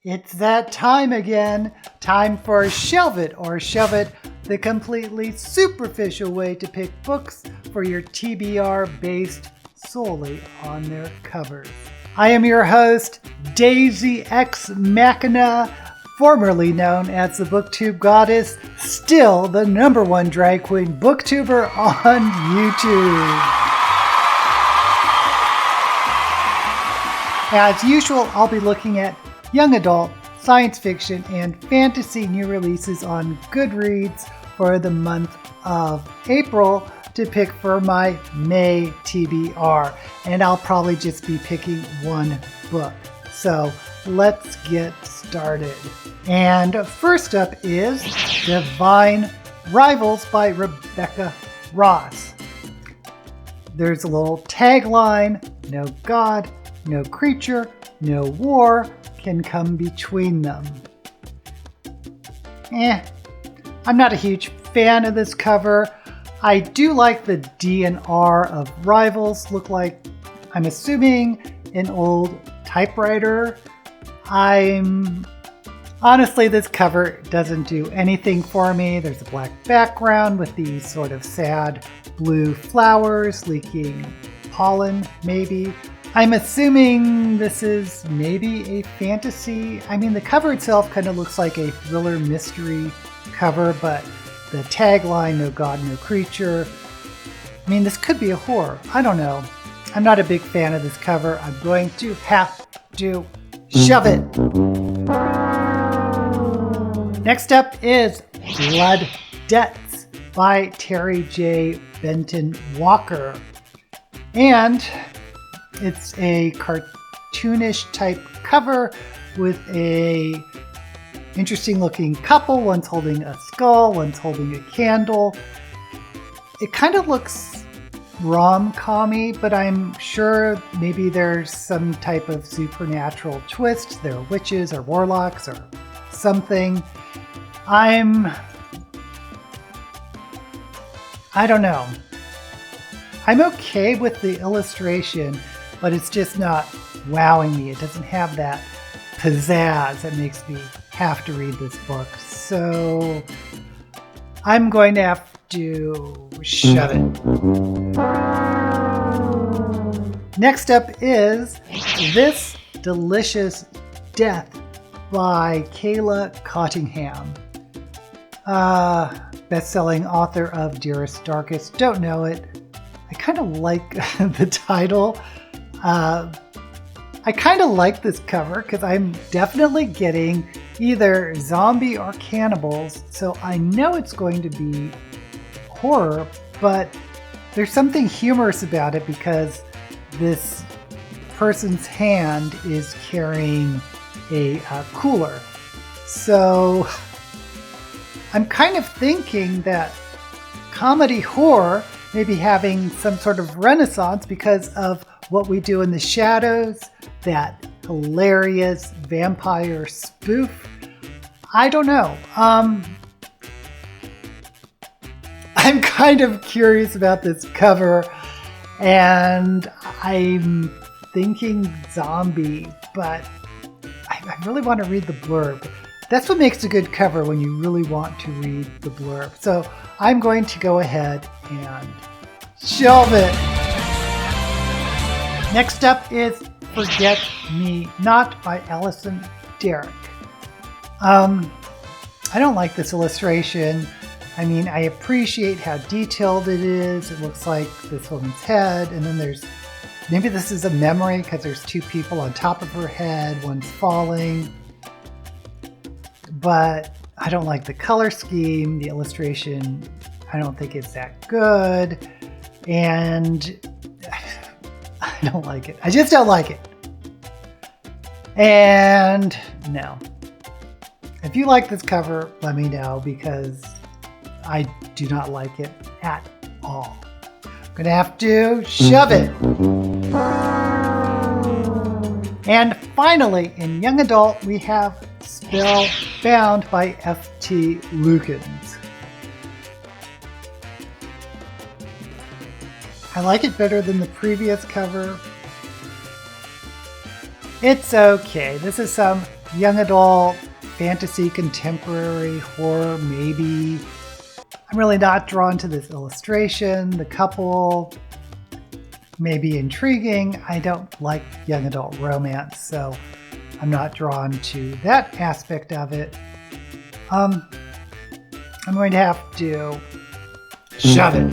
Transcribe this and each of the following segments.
It's that time again. Time for Shelve It or Shove It, the completely superficial way to pick books for your TBR based solely on their covers. I am your host, Daisy X Machina, formerly known as the Booktube Goddess, still the #1 drag queen booktuber on YouTube. As usual, I'll be looking at young adult, science fiction, and fantasy new releases on Goodreads for the month of April to pick for my May TBR. And I'll probably just be picking one book. So let's get started. And first up is Divine Rivals by Rebecca Ross. There's a little tagline: no god, no creature, no war can come between them. I'm not a huge fan of this cover. I do like the D&R of Rivals. Look like, I'm assuming, an old typewriter. Honestly, this cover doesn't do anything for me. There's a black background with these sort of sad blue flowers leaking pollen, maybe. I'm assuming this is maybe a fantasy. I mean, the cover itself kind of looks like a thriller mystery cover, but the tagline, no god, no creature. I mean, this could be a horror. I don't know. I'm not a big fan of this cover. I'm going to have to shove it. Next up is Blood Debts by Terry J. Benton Walker. And it's a cartoonish type cover with a interesting looking couple. One's holding a skull, one's holding a candle. It kind of looks rom-com-y, but I'm sure maybe there's some type of supernatural twist. There are witches or warlocks or something. I don't know. I'm okay with the illustration, but it's just not wowing me. It doesn't have that pizzazz that makes me have to read this book. So I'm going to have to shove it. Next up is This Delicious Death by Kayla Cottingham. Best-selling author of Dearest Darkest. Don't know it. I kind of like the title. I kind of like this cover because I'm definitely getting either zombie or cannibals, so I know it's going to be horror, but there's something humorous about it because this person's hand is carrying a cooler. So I'm kind of thinking that comedy horror may be having some sort of renaissance because of What We Do in the Shadows, that hilarious vampire spoof. I don't know. I'm kind of curious about this cover, and I'm thinking zombie, but I really want to read the blurb. That's what makes a good cover, when you really want to read the blurb. So I'm going to go ahead and shelve it. Next up is Forget Me Not by Allison Derrick. I don't like this illustration. I mean, I appreciate how detailed it is. It looks like this woman's head, and then maybe this is a memory because there's two people on top of her head, one's falling. But I don't like the color scheme. The illustration, I don't think it's that good. And I don't like it. I just don't like it. And no. If you like this cover, let me know, because I do not like it at all. I'm going to have to shove it. And finally, in young adult, we have Spellbound by F.T. Lukens. I like it better than the previous cover. It's okay. This is some young adult, fantasy, contemporary, horror, maybe. I'm really not drawn to this illustration. The couple may be intriguing. I don't like young adult romance, so I'm not drawn to that aspect of it. I'm going to have to shove it.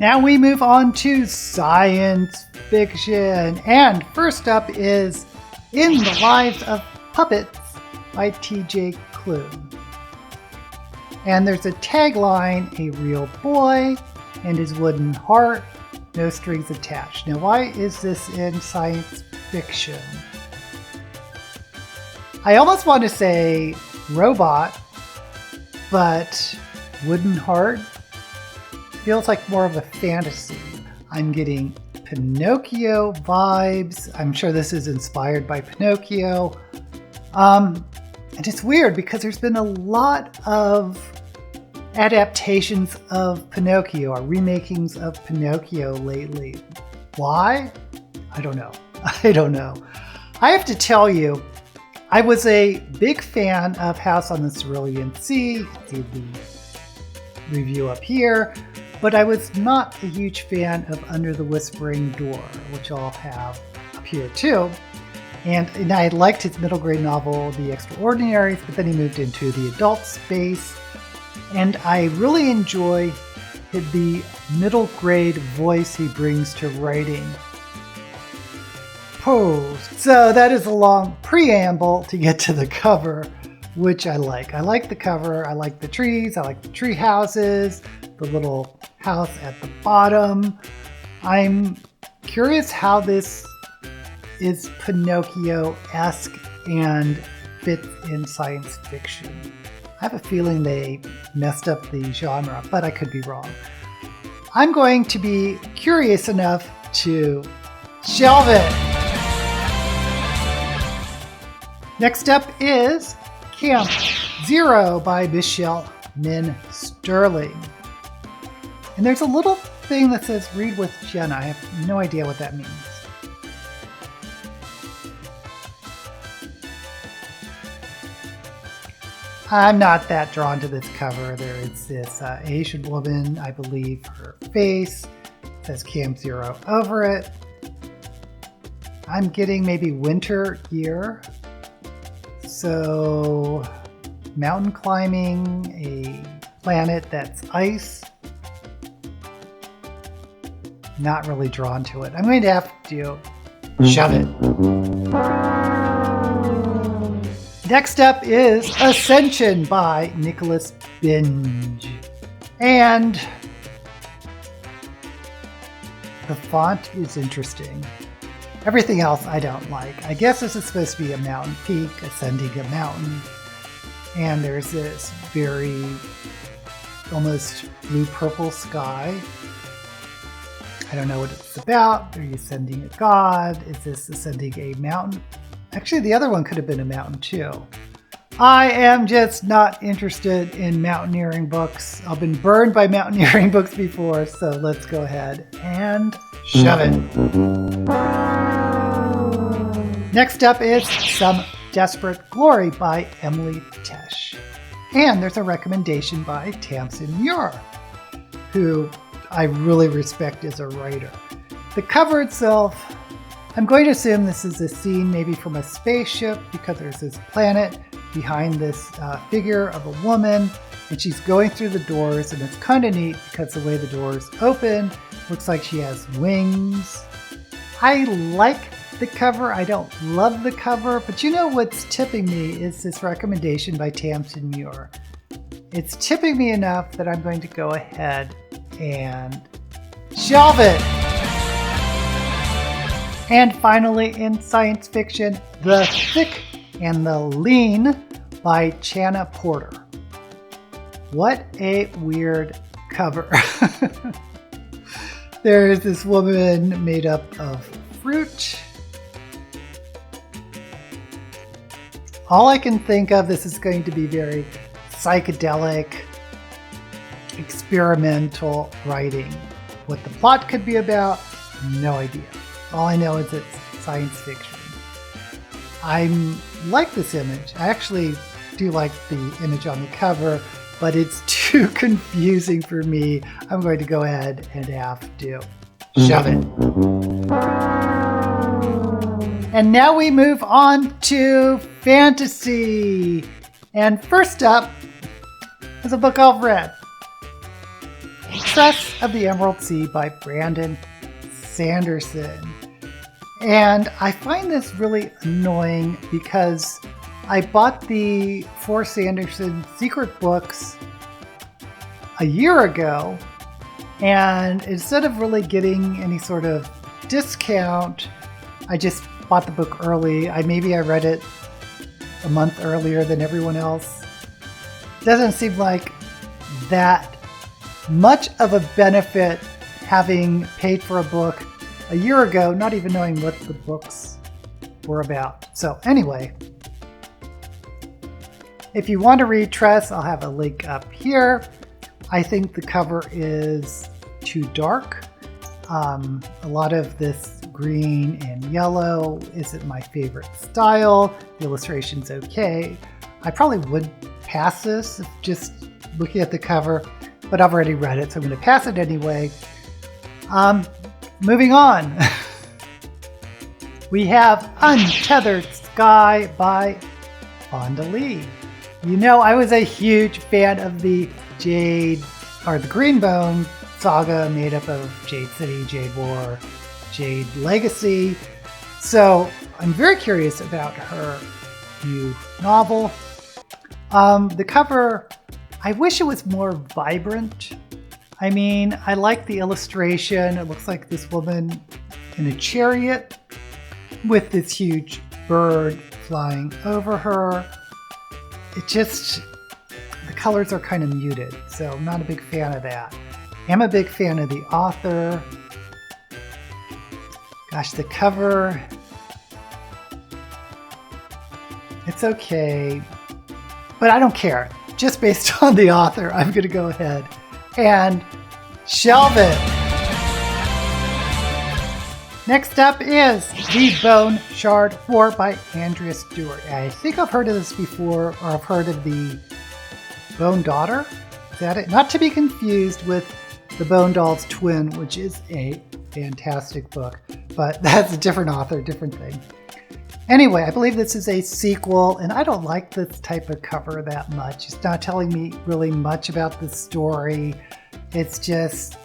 Now we move on to science fiction. And first up is In the Lives of Puppets by T.J. Klune. And there's a tagline, a real boy and his wooden heart, no strings attached. Now, why is this in science fiction? I almost want to say robot, but wooden heart feels like more of a fantasy. I'm getting Pinocchio vibes. I'm sure this is inspired by Pinocchio. And it's weird because there's been a lot of adaptations of Pinocchio or remakings of Pinocchio lately. Why? I don't know. I have to tell you, I was a big fan of House on the Cerulean Sea. See the review up here. But I was not a huge fan of Under the Whispering Door, which I'll have up here too. And I liked his middle grade novel, The Extraordinaries, but then he moved into the adult space. And I really enjoy the middle grade voice he brings to writing. Post. So that is a long preamble to get to the cover, which I like. I like the cover. I like the trees. I like the tree houses, the little house at the bottom. I'm curious how this is Pinocchio-esque and fits in science fiction. I have a feeling they messed up the genre, but I could be wrong. I'm going to be curious enough to shelve it. Next up is Camp Zero by Michelle Min Sterling. And there's a little thing that says read with Jenna. I have no idea what that means. I'm not that drawn to this cover. There is this Asian woman, I believe her face says Camp Zero over it. I'm getting maybe winter gear. So mountain climbing, a planet that's ice. Not really drawn to it. I'm going to have to shove it. Next up is Ascension by Nicholas Binge. And the font is interesting. Everything else I don't like. I guess this is supposed to be a mountain peak, ascending a mountain. And there's this very almost blue-purple sky. I don't know what it's about. Are you ascending a god? Is this ascending a mountain? Actually, the other one could have been a mountain too. I am just not interested in mountaineering books. I've been burned by mountaineering books before, so let's go ahead and shove it. Next up is Some Desperate Glory by Emily Tesh. And there's a recommendation by Tamsin Muir, who I really respect as a writer. The cover itself, I'm going to assume this is a scene maybe from a spaceship because there's this planet behind this figure of a woman and she's going through the doors, and it's kind of neat because the way the doors open looks like she has wings. I like the cover. I don't love the cover, but you know what's tipping me is this recommendation by Tamsin Muir. It's tipping me enough that I'm going to go ahead and shelve it. And finally, in science fiction, The Thick and the Lean by Channa Porter. What a weird cover. There's this woman made up of fruit. All I can think of, this is going to be very psychedelic, experimental writing. What the plot could be about, no idea. All I know is it's science fiction. I like this image. I actually do like the image on the cover, but it's too confusing for me. I'm going to go ahead and have to shove it. And now we move on to fantasy. And first up is a book I've read, Tress of the Emerald Sea by Brandon Sanderson. And I find this really annoying because I bought the 4 Sanderson secret books a year ago, and instead of really getting any sort of discount, I just bought the book early. Maybe I read it a month earlier than everyone else. Doesn't seem like that much of a benefit having paid for a book a year ago, not even knowing what the books were about. So anyway, if you want to read Tress, I'll have a link up here. I think the cover is too dark. A lot of this green and yellow isn't my favorite style. The illustration's okay. I probably would pass this if just looking at the cover, but I've already read it, so I'm going to pass it anyway. Moving on. We have Untethered Sky by Fonda Lee. You know, I was a huge fan of the Greenbone saga made up of Jade City, Jade War, Jade Legacy. So I'm very curious about her new novel. The cover, I wish it was more vibrant. I mean, I like the illustration. It looks like this woman in a chariot with this huge bird flying over her. It just, the colors are kind of muted, so I'm not a big fan of that. I'm a big fan of the author. Gosh, the cover, it's okay, but I don't care. Just based on the author, I'm going to go ahead and shelve it. Next up is The Bone Shard War by Andrea Stewart. I think I've heard of this before, or I've heard of the Bone Daughter. Is that it? Not to be confused with The Bone Doll's Twin, which is a fantastic book, but that's a different author, different thing. Anyway, I believe this is a sequel, and I don't like this type of cover that much. It's not telling me really much about the story. It's just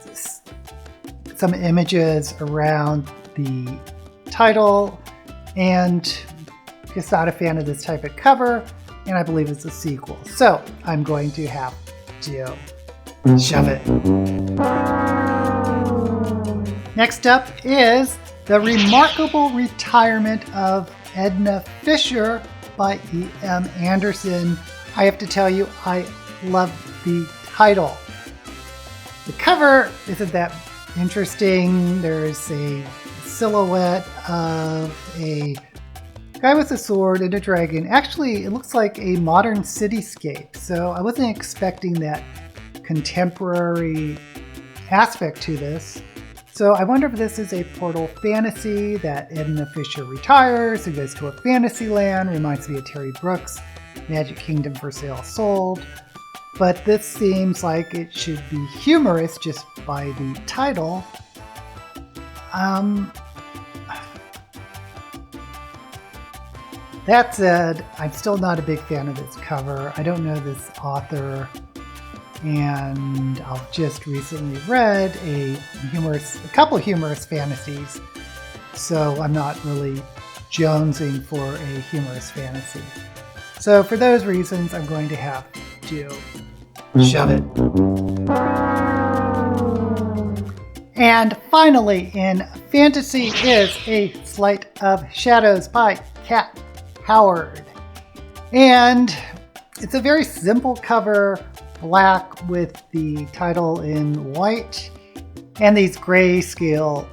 some images around the title, and just not a fan of this type of cover, and I believe it's a sequel. So I'm going to have to shove it. Next up is The Remarkable Retirement of Edna Fisher by E.M. Anderson. I have to tell you, I love the title. The cover isn't that interesting. There's a silhouette of a guy with a sword and a dragon. Actually, it looks like a modern cityscape, so I wasn't expecting that contemporary aspect to this. So I wonder if this is a portal fantasy that Edna Fisher retires and goes to a fantasy land. Reminds me of Terry Brooks' Magic Kingdom for Sale Sold. But this seems like it should be humorous just by the title. That said, I'm still not a big fan of this cover. I don't know this author, and I've just recently read a couple of humorous fantasies, so I'm not really jonesing for a humorous fantasy. So for those reasons, I'm going to have to shove it. And finally, in fantasy is A Flight of Shadows by Kat Howard. And it's a very simple cover, black with the title in white, and these grayscale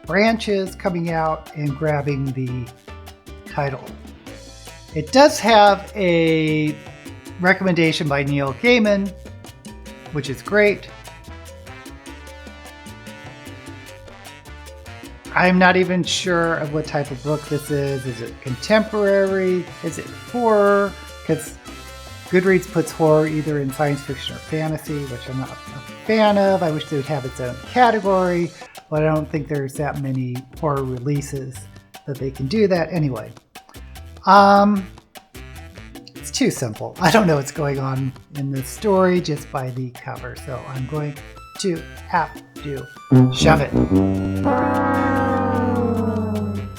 branches coming out and grabbing the title. It does have a recommendation by Neil Gaiman, which is great. I'm not even sure of what type of book this is. Is it contemporary? Is it horror? Because Goodreads puts horror either in science fiction or fantasy, which I'm not a fan of. I wish they would have its own category, but I don't think there's that many horror releases that they can do that. Anyway, it's too simple. I don't know what's going on in this story just by the cover, so I'm going to have to shove it.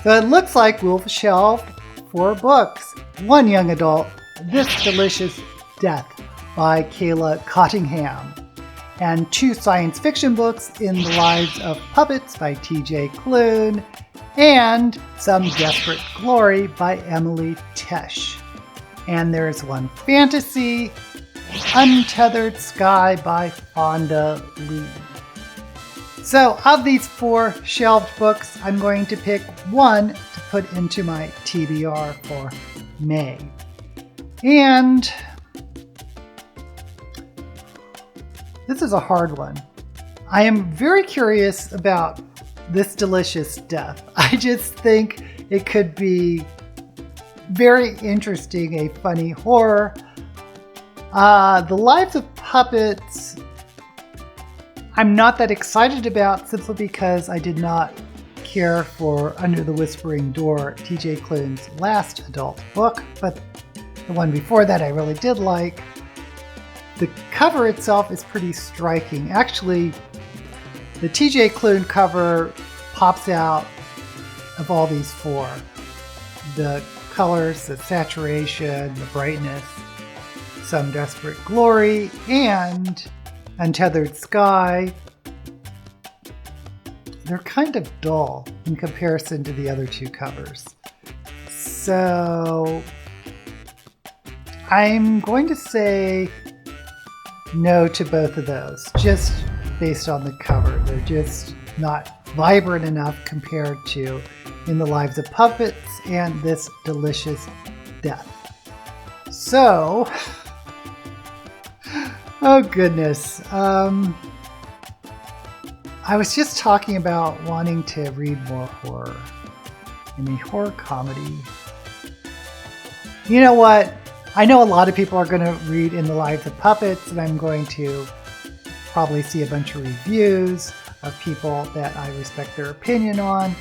So it looks like we've shelved 4 books. 1 young adult, This Delicious Death by Kayla Cottingham, and 2 science fiction books, In the Lives of Puppets by TJ Klune, and Some Desperate Glory by Emily Tesh. And there's 1 fantasy, Untethered Sky by Fonda Lee. So of these 4 shelved books, I'm going to pick 1 to put into my TBR for May. And this is a hard one. I am very curious about This Delicious Death. I just think it could be very interesting, a funny horror. The Lives of Puppets, I'm not that excited about, simply because I did not care for Under the Whispering Door, TJ Klune's last adult book, but the one before that I really did like. The cover itself is pretty striking. Actually, the TJ Klune cover pops out of all these 4. The colors, the saturation, the brightness, Some Desperate Glory, and Untethered Sky. They're kind of dull in comparison to the other 2 covers. So I'm going to say no to both of those, just based on the cover. They're just not vibrant enough compared to In the Lives of Puppets and This Delicious Death. So, oh goodness. I was just talking about wanting to read more horror in a horror comedy. You know what? I know a lot of people are going to read In the Lives of Puppets, and I'm going to probably see a bunch of reviews of people that I respect their opinion on.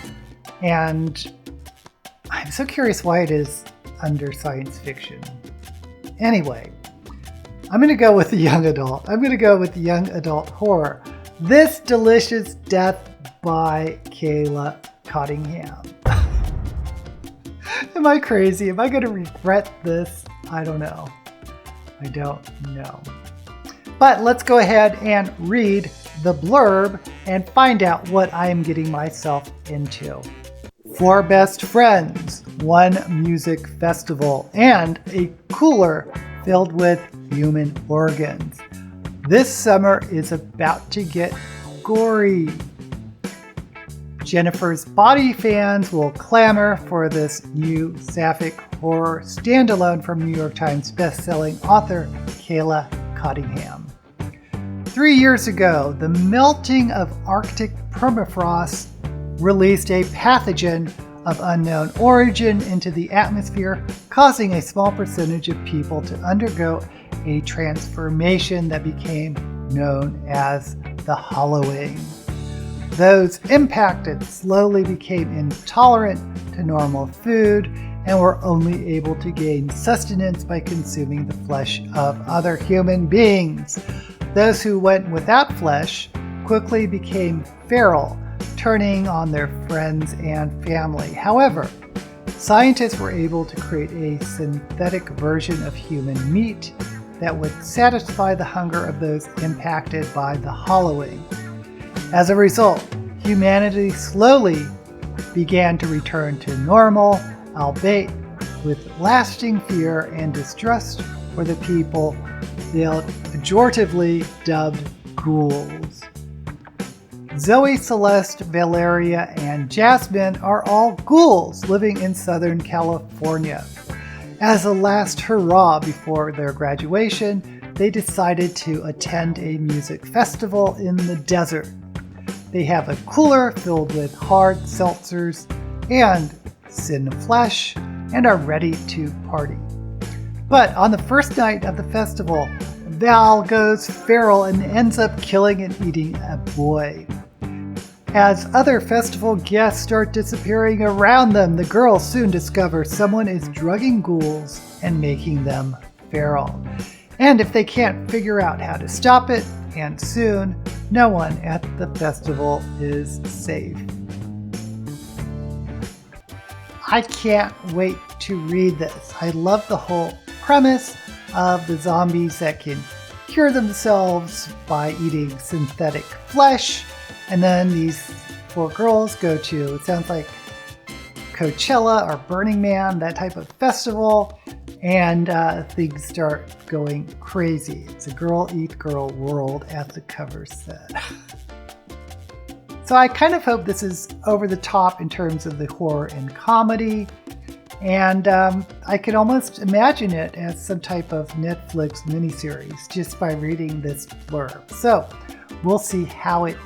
And I'm so curious why it is under science fiction. Anyway, I'm going to go with the young adult. I'm going to go with the young adult horror. This Delicious Death by Kayla Cottingham. Am I crazy? Am I going to regret this? I don't know. I don't know. But let's go ahead and read the blurb and find out what I am getting myself into. 4 best friends, 1 music festival, and a cooler filled with human organs. This summer is about to get gory. Jennifer's Body fans will clamor for this new sapphic horror standalone from New York Times bestselling author Kayla Cottingham. 3 years ago, the melting of Arctic permafrost released a pathogen of unknown origin into the atmosphere, causing a small percentage of people to undergo a transformation that became known as the hollowing. Those impacted slowly became intolerant to normal food and were only able to gain sustenance by consuming the flesh of other human beings. Those who went without flesh quickly became feral, turning on their friends and family. However, scientists were able to create a synthetic version of human meat that would satisfy the hunger of those impacted by the hollowing. As a result, humanity slowly began to return to normal, albeit with lasting fear and distrust for the people they'll pejoratively dubbed ghouls. Zoe, Celeste, Valeria, and Jasmine are all ghouls living in Southern California. As a last hurrah before their graduation, they decided to attend a music festival in the desert. They have a cooler filled with hard seltzers and sin flesh and are ready to party. But on the first night of the festival, Val goes feral and ends up killing and eating a boy. As other festival guests start disappearing around them, the girls soon discover someone is drugging ghouls and making them feral. And if they can't figure out how to stop it, and soon, no one at the festival is safe. I can't wait to read this. I love the whole premise of the zombies that can cure themselves by eating synthetic flesh. And then these 4 girls go to, it sounds like Coachella or Burning Man, that type of festival. And things start going crazy. It's a girl eat girl world, as the cover said. So I kind of hope this is over the top in terms of the horror and comedy. And I could almost imagine it as some type of Netflix miniseries just by reading this blurb. So we'll see how it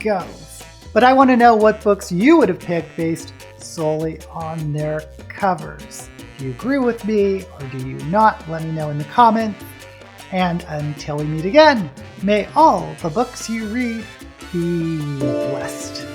goes. But I want to know what books you would have picked based solely on their covers. Do you agree with me or do you not? Let me know in the comments. And until we meet again, may all the books you read be blessed.